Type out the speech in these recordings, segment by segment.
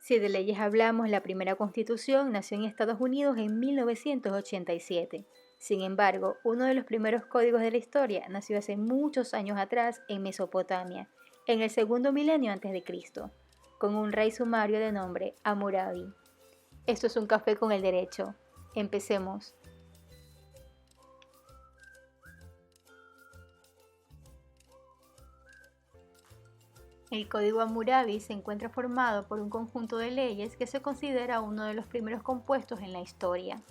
Si de leyes hablamos, la primera constitución nació en Estados Unidos en 1987. Sin embargo, uno de los primeros códigos de la historia nació hace muchos años atrás en Mesopotamia, en el segundo milenio antes de Cristo, con un rey sumario de nombre Hammurabi. Esto es un café con el derecho. Empecemos. El Código Hammurabi se encuentra formado por un conjunto de leyes que se considera uno de los primeros compuestos en la historia.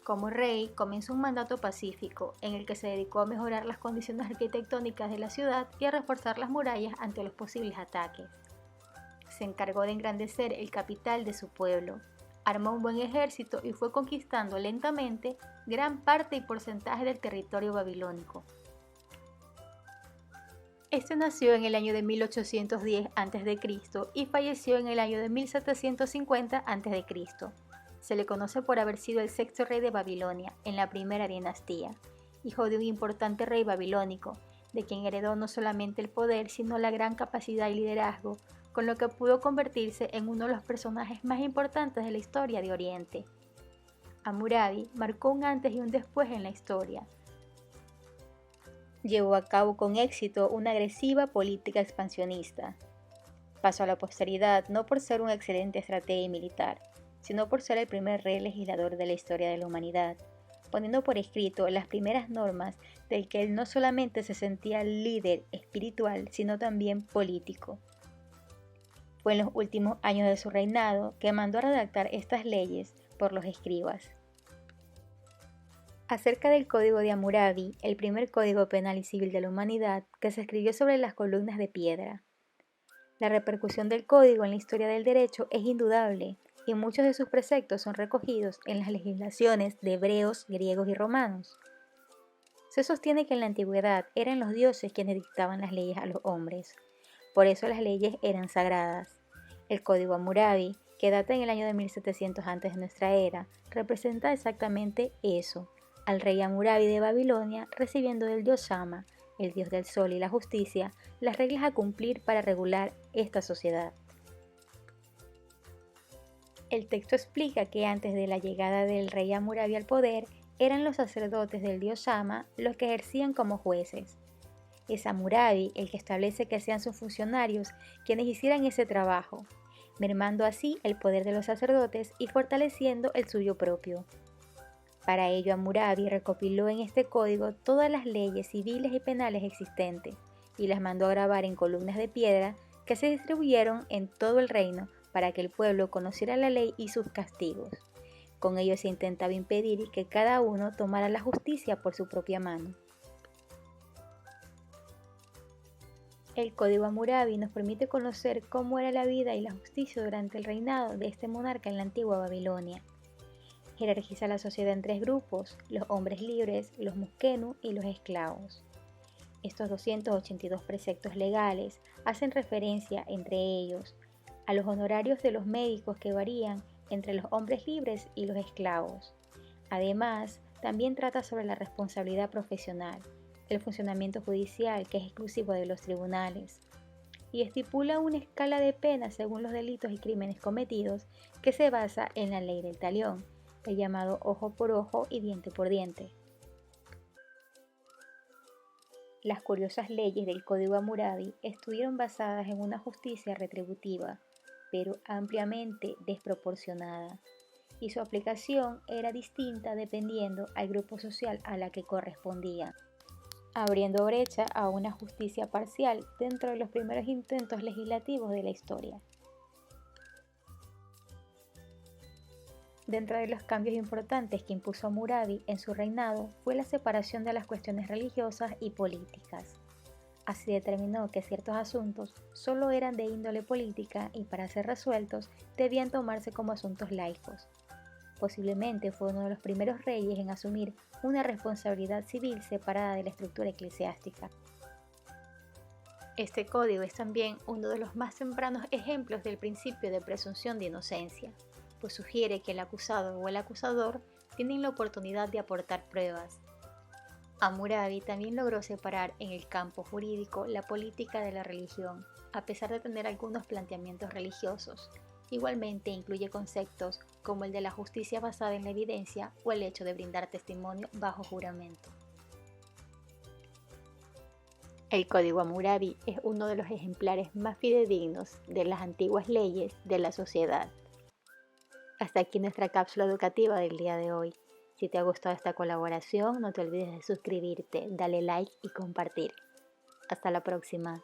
Como rey, comenzó un mandato pacífico en el que se dedicó a mejorar las condiciones arquitectónicas de la ciudad y a reforzar las murallas ante los posibles ataques. Se encargó de engrandecer el capital de su pueblo, armó un buen ejército y fue conquistando lentamente gran parte y porcentaje del territorio babilónico. Este nació en el año de 1810 a.C. y falleció en el año de 1750 a.C. Se le conoce por haber sido el sexto rey de Babilonia en la primera dinastía, hijo de un importante rey babilónico, de quien heredó no solamente el poder, sino la gran capacidad y liderazgo, con lo que pudo convertirse en uno de los personajes más importantes de la historia de Oriente. Hammurabi marcó un antes y un después en la historia. Llevó a cabo con éxito una agresiva política expansionista. Pasó a la posteridad no por ser un excelente estratega y militar, sino por ser el primer rey legislador de la historia de la humanidad, poniendo por escrito las primeras normas del que él no solamente se sentía líder espiritual, sino también político. Fue en los últimos años de su reinado que mandó a redactar estas leyes por los escribas. Acerca del Código de Hammurabi, el primer código penal y civil de la humanidad que se escribió sobre las columnas de piedra. La repercusión del código en la historia del derecho es indudable, y muchos de sus preceptos son recogidos en las legislaciones de hebreos, griegos y romanos. Se sostiene que en la antigüedad eran los dioses quienes dictaban las leyes a los hombres, por eso las leyes eran sagradas. El Código Hammurabi, que data en el año de 1700 antes de nuestra era, representa exactamente eso, al rey Hammurabi de Babilonia recibiendo del dios Shama, el dios del sol y la justicia, las reglas a cumplir para regular esta sociedad. El texto explica que antes de la llegada del rey Hammurabi al poder, eran los sacerdotes del dios Shama los que ejercían como jueces. Es Hammurabi el que establece que sean sus funcionarios quienes hicieran ese trabajo, mermando así el poder de los sacerdotes y fortaleciendo el suyo propio. Para ello, Hammurabi recopiló en este código todas las leyes civiles y penales existentes y las mandó a grabar en columnas de piedra que se distribuyeron en todo el reino para que el pueblo conociera la ley y sus castigos. Con ello se intentaba impedir que cada uno tomara la justicia por su propia mano. El Código Hammurabi nos permite conocer cómo era la vida y la justicia durante el reinado de este monarca en la antigua Babilonia. Jerarquiza la sociedad en tres grupos: los hombres libres, los muskenu y los esclavos. Estos 282 preceptos legales hacen referencia, entre ellos, a los honorarios de los médicos que varían entre los hombres libres y los esclavos. Además, también trata sobre la responsabilidad profesional, el funcionamiento judicial que es exclusivo de los tribunales, y estipula una escala de penas según los delitos y crímenes cometidos que se basa en la ley del talión, el llamado ojo por ojo y diente por diente. Las curiosas leyes del Código Hammurabi estuvieron basadas en una justicia retributiva, pero ampliamente desproporcionada, y su aplicación era distinta dependiendo al grupo social a la que correspondía, abriendo brecha a una justicia parcial dentro de los primeros intentos legislativos de la historia. Dentro de los cambios importantes que impuso Hammurabi en su reinado fue la separación de las cuestiones religiosas y políticas. Así determinó que ciertos asuntos solo eran de índole política y para ser resueltos debían tomarse como asuntos laicos. Posiblemente fue uno de los primeros reyes en asumir una responsabilidad civil separada de la estructura eclesiástica. Este código es también uno de los más tempranos ejemplos del principio de presunción de inocencia, pues sugiere que el acusado o el acusador tienen la oportunidad de aportar pruebas. Hammurabi también logró separar en el campo jurídico la política de la religión, a pesar de tener algunos planteamientos religiosos. Igualmente incluye conceptos como el de la justicia basada en la evidencia o el hecho de brindar testimonio bajo juramento. El Código Hammurabi es uno de los ejemplares más fidedignos de las antiguas leyes de la sociedad. Hasta aquí nuestra cápsula educativa del día de hoy. Si te ha gustado esta colaboración, no te olvides de suscribirte, darle like y compartir. Hasta la próxima.